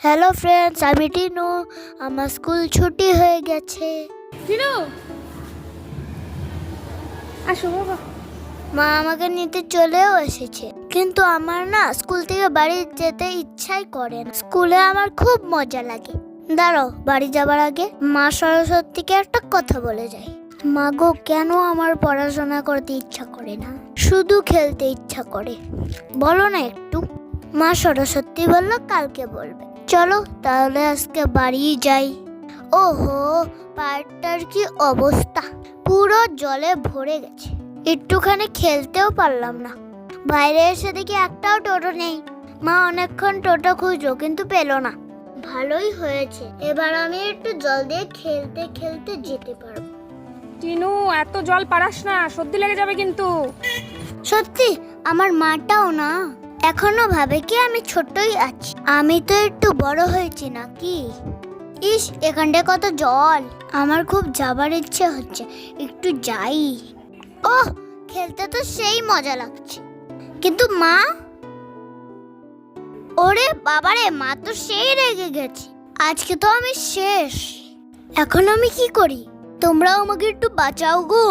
Hello friends, আমি টিনু। আমার school ছুটি হয়ে গেছে। টিনু আসো বাবা। মা আমাকে নিতে চলেও এসেছে, কিন্তু আমার না স্কুল থেকে বাড়ি যেতে ইচ্ছাই করে না। স্কুলে আমার খুব মজা লাগে। দাঁড়াও, বাড়ি যাবার আগে মা সরস্বতীকে একটা কথা বলে যাই। মা গো, কেন আমার পড়াশোনা করতে ইচ্ছা করে না, শুধু খেলতে ইচ্ছা করে? বলো না একটু। মা সরস্বতী বলল কালকে বলবে। চলো তাহলে আজকে বাড়ি যাই। ওহো, পার্কটার কি অবস্থা, পুরো জলে ভরে গেছে। একটুখানি খেলতেও পারলাম না। বাইরে এসে দেখি একটাও টোটো নেই। মা অনেকক্ষণ টোটো খুঁজলো কিন্তু পেলো না। ভালোই হয়েছে, এবার আমি একটু জল দিয়ে খেলতে খেলতে যেতে পারবো। টিনু এত জল পারাস না, সর্দি লেগে যাবে কিন্তু। সত্যি, আমার মাটাও না এখনো ভাবে কি আমি ছোটই আছি। আমি তো একটু বড় হয়েছি নাকি। ইস, এখানটায় কত জল, আমার খুব যাবার ইচ্ছে হচ্ছে, একটু যাই। ওহ, খেলতে তো সেই মজা লাগছে, কিন্তু মা, ওরে বাবারে, মা তো সেই রেগে গেছে। আজকে তো আমি শেষ। এখন আমি কি করি? তোমরাও আমাকে একটু বাঁচাও গো।